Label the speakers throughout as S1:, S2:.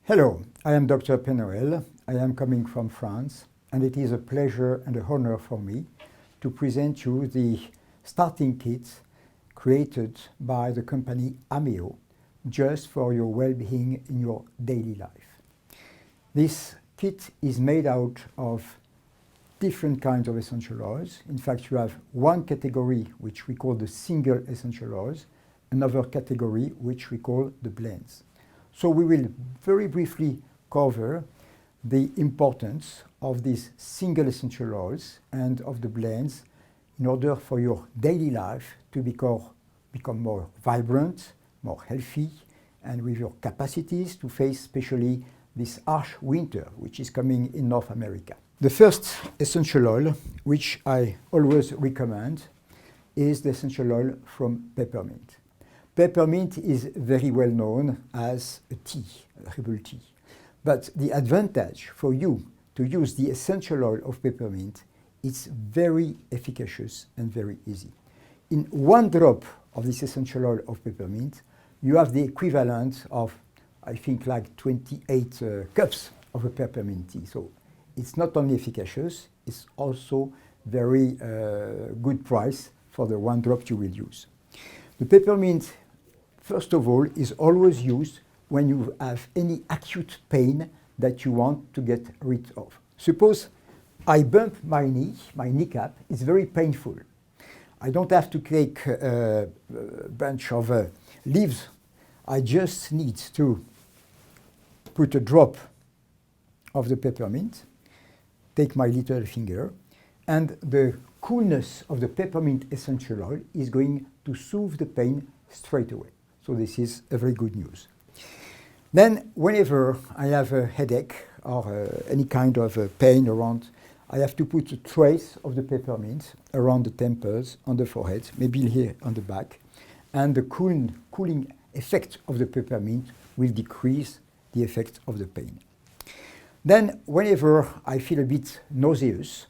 S1: Hello, I am Dr. Penoel. I am coming from France, and it is a pleasure and an honor for me to present you the starting kit created by the company Améo just for your well-being in your daily life. This kit is made out of different kinds of essential oils. In fact, you have one category which we call the single essential oils, another category which we call the blends. So we will very briefly cover the importance of these single essential oils and of the blends in order for your daily life to become more vibrant, more healthy, and with your capacities to face especially this harsh winter which is coming in North America. The first essential oil, which I always recommend, is the essential oil from peppermint. Peppermint is very well known as a tea, a herbal tea. But the advantage for you to use the essential oil of peppermint, it's very efficacious and very easy. In one drop of this essential oil of peppermint, you have the equivalent of, I think, like 28 cups of a peppermint tea. So it's not only efficacious, it's also very good price for the one drop you will use. The peppermint, first of all, is always used when you have any acute pain that you want to get rid of. Suppose I bump my knee, my kneecap, it's very painful. I don't have to take a bunch of leaves. I just need to put a drop of the peppermint, take my little finger, and the coolness of the peppermint essential oil is going to soothe the pain straight away. So this is a very good news. Then whenever I have a headache or any kind of pain around, I have to put a trace of the peppermint around the temples, on the forehead, maybe here on the back, and the cooling effect of the peppermint will decrease the effect of the pain. Then whenever I feel a bit nauseous,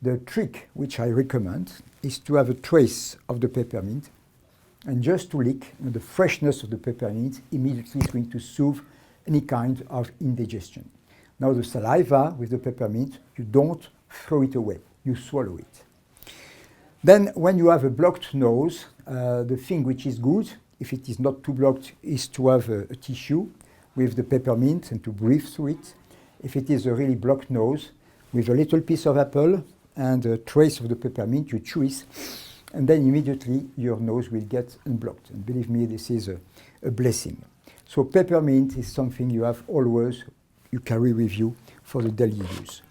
S1: the trick which I recommend is to have a trace of the peppermint and just to lick, and the freshness of the peppermint immediately is going to soothe any kind of indigestion. Now the saliva with the peppermint, you don't throw it away, you swallow it. Then when you have a blocked nose, the thing which is good, if it is not too blocked, is to have a tissue with the peppermint and to breathe through it. If it is a really blocked nose, with a little piece of apple and a trace of the peppermint, you chew it, and then immediately your nose will get unblocked. And believe me, this is a blessing. So peppermint is something you carry with you for the daily use.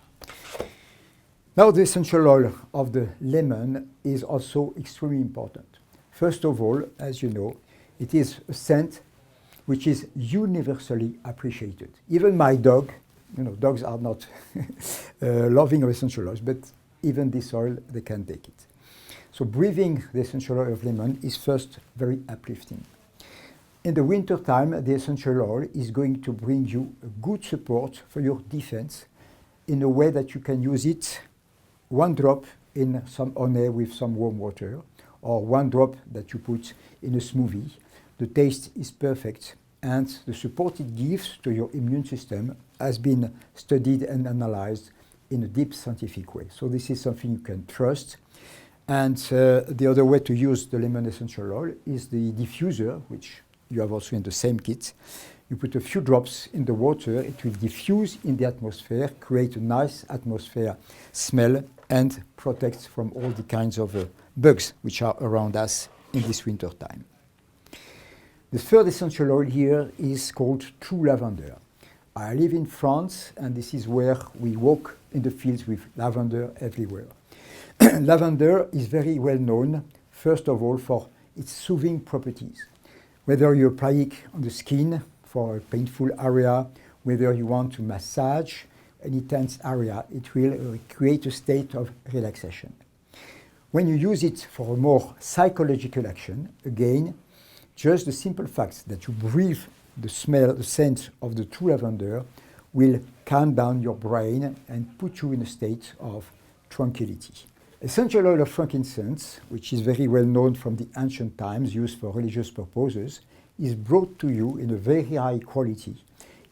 S1: Now the essential oil of the lemon is also extremely important. First of all, as you know, it is a scent which is universally appreciated. Even my dog, dogs are not loving of essential oils, but even this oil, they can take it. So breathing the essential oil of lemon is first very uplifting. In the winter time, the essential oil is going to bring you a good support for your defense in a way that you can use it one drop in some honey with some warm water, or one drop that you put in a smoothie. The taste is perfect, and the support it gives to your immune system has been studied and analyzed in a deep scientific way. So this is something you can trust. And the other way to use the lemon essential oil is the diffuser, which you have also in the same kit. You put a few drops in the water, it will diffuse in the atmosphere, create a nice atmosphere smell, and protect from all the kinds of bugs which are around us in this winter time. The third essential oil here is called true lavender. I live in France, and this is where we walk in the fields with lavender everywhere. Lavender is very well known, first of all, for its soothing properties. Whether you apply it on the skin for a painful area, whether you want to massage any tense area, it will create a state of relaxation. When you use it for a more psychological action, again, just the simple fact that you breathe the smell, the scent of the true lavender will calm down your brain and put you in a state of tranquility. Essential oil of frankincense, which is very well known from the ancient times, used for religious purposes, is brought to you in a very high quality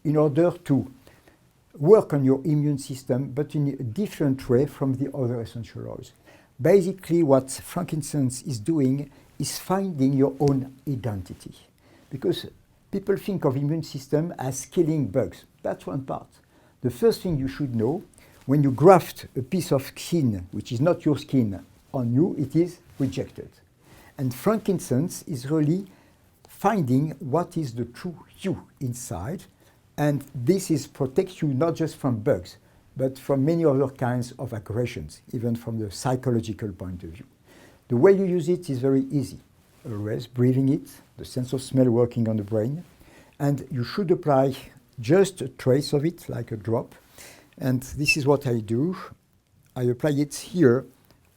S1: in order to work on your immune system, but in a different way from the other essential oils. Basically, what frankincense is doing is finding your own identity. Because people think of immune system as killing bugs. That's one part. The first thing you should know, when you graft a piece of skin, which is not your skin, on you, it is rejected. And frankincense is really finding what is the true you inside. And this is protects you not just from bugs, but from many other kinds of aggressions, even from the psychological point of view. The way you use it is very easy. Always breathing it, the sense of smell working on the brain, and you should apply just a trace of it, like a drop. And this is what I do. I apply it here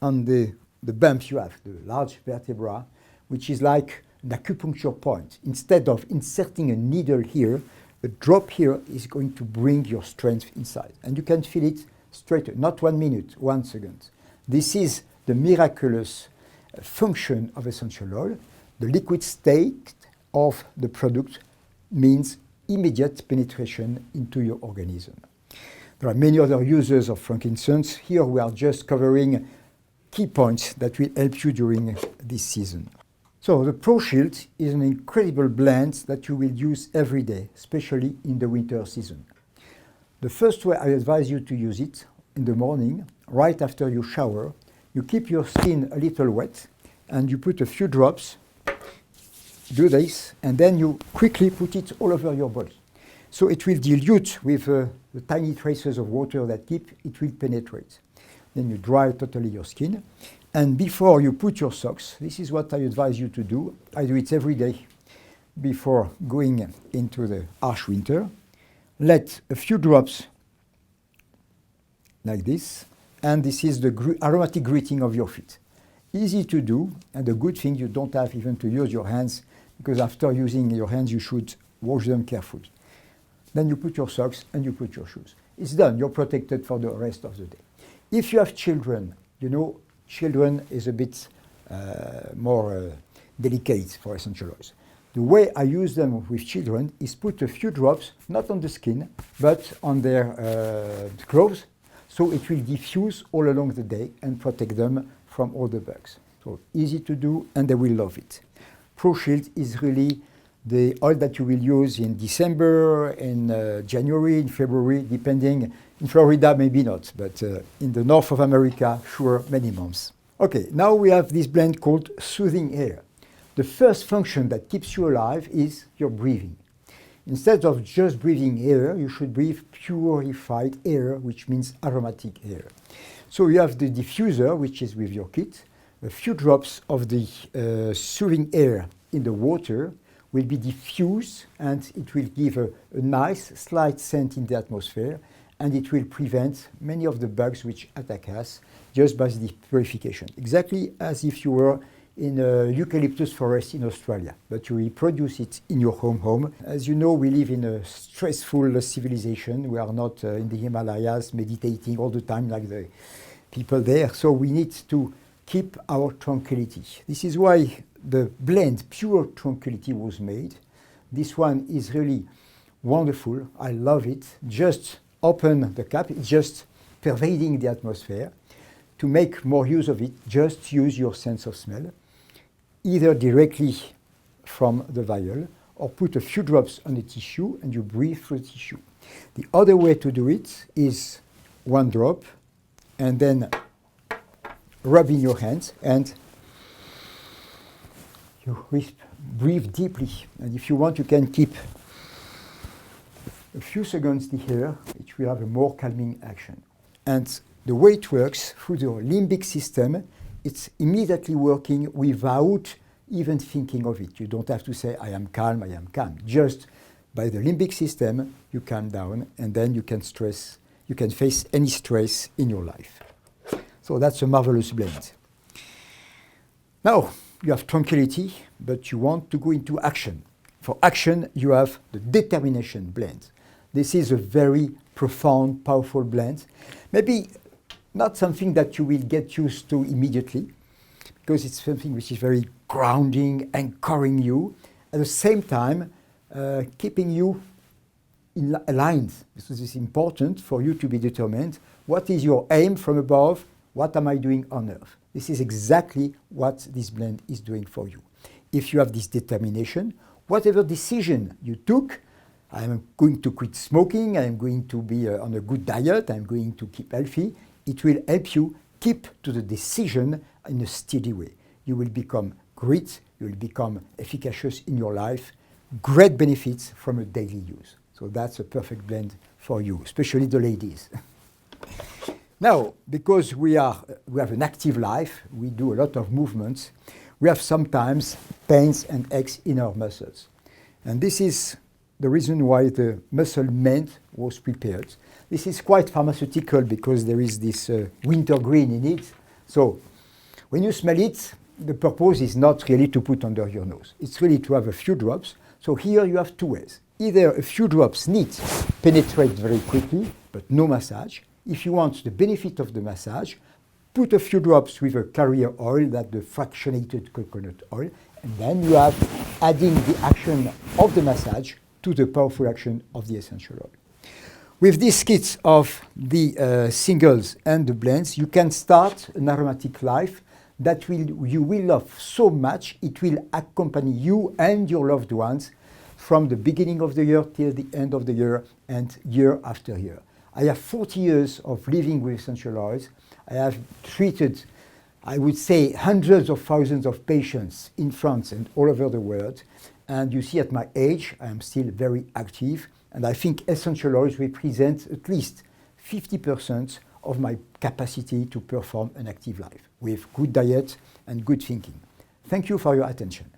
S1: on the bump you have, the large vertebra, which is like an acupuncture point. Instead of inserting a needle here, a drop here is going to bring your strength inside. And you can feel it straight, not 1 minute, 1 second. This is the miraculous function of essential oil. The liquid state of the product means immediate penetration into your organism. There are many other uses of frankincense. Here we are just covering key points that will help you during this season. So the Pro Shield is an incredible blend that you will use every day, especially in the winter season. The first way I advise you to use it in the morning, right after you shower. You keep your skin a little wet and you put a few drops, do this, and then you quickly put it all over your body. So it will dilute with the tiny traces of water that it will penetrate. Then you dry totally your skin. And before you put your socks, this is what I advise you to do. I do it every day before going into the harsh winter. Let a few drops like this, and this is the aromatic greeting of your feet. Easy to do, and the good thing, you don't have even to use your hands, because after using your hands, you should wash them carefully. Then you put your socks and you put your shoes. It's done. You're protected for the rest of the day. If you have children, you know, children is a bit more delicate for essential oils. The way I use them with children is put a few drops, not on the skin, but on their clothes, so it will diffuse all along the day and protect them from all the bugs. So easy to do, and they will love it. Pro Shield is really the oil that you will use in December, in January, in February, depending. In Florida, maybe not, but in the north of America, sure, many months. Okay, now we have this blend called Soothing Air. The first function that keeps you alive is your breathing. Instead of just breathing air, you should breathe purified air, which means aromatic air. So you have the diffuser, which is with your kit. A few drops of the soothing air in the water will be diffused, and it will give a nice, slight scent in the atmosphere, and it will prevent many of the bugs which attack us just by the purification. Exactly as if you were in a eucalyptus forest in Australia, but you reproduce it in your home. As you know, we live in a stressful civilization. We are not in the Himalayas meditating all the time like the people there, so we need to keep our tranquility. This is why the blend Pure Tranquility was made. This one is really wonderful. I love it. Just open the cap, it's just pervading the atmosphere. To make more use of it, just use your sense of smell, either directly from the vial or put a few drops on the tissue and you breathe through the tissue. The other way to do it is 1 drop and then rub in your hands and you breathe deeply. And if you want, you can keep a few seconds here, it will have a more calming action. And the way it works through the limbic system, it's immediately working without even thinking of it. You don't have to say, I am calm, I am calm. Just by the limbic system, you calm down, and then you can face any stress in your life. So that's a marvelous blend. Now, you have tranquility, but you want to go into action. For action, you have the determination blend. This is a very profound, powerful blend. Maybe not something that you will get used to immediately, because it's something which is very grounding, anchoring you, at the same time keeping you aligned. This is important for you to be determined. What is your aim from above? What am I doing on earth? This is exactly what this blend is doing for you. If you have this determination, whatever decision you took, I am going to quit smoking, I am going to be on a good diet, I am going to keep healthy, it will help you keep to the decision in a steady way. You will become great, you will become efficacious in your life, great benefits from a daily use. So that's a perfect blend for you, especially the ladies. Now, because we have an active life, we do a lot of movements, we have sometimes pains and aches in our muscles. And this is the reason why the muscle mend was prepared. This is quite pharmaceutical because there is this wintergreen in it. So when you smell it, the purpose is not really to put under your nose. It's really to have a few drops. So here you have two ways. Either a few drops neat, penetrate very quickly, but no massage. If you want the benefit of the massage, put a few drops with a carrier oil, that's the fractionated coconut oil, and then you have adding the action of the massage to the powerful action of the essential oil. With these kits of the singles and the blends, you can start an aromatic life that you will love so much, it will accompany you and your loved ones from the beginning of the year till the end of the year and year after year. I have 40 years of living with essential oils. I have treated, I would say, hundreds of thousands of patients in France and all over the world. And you see at my age, I am still very active. And I think essential oils represent at least 50% of my capacity to perform an active life with good diet and good thinking. Thank you for your attention.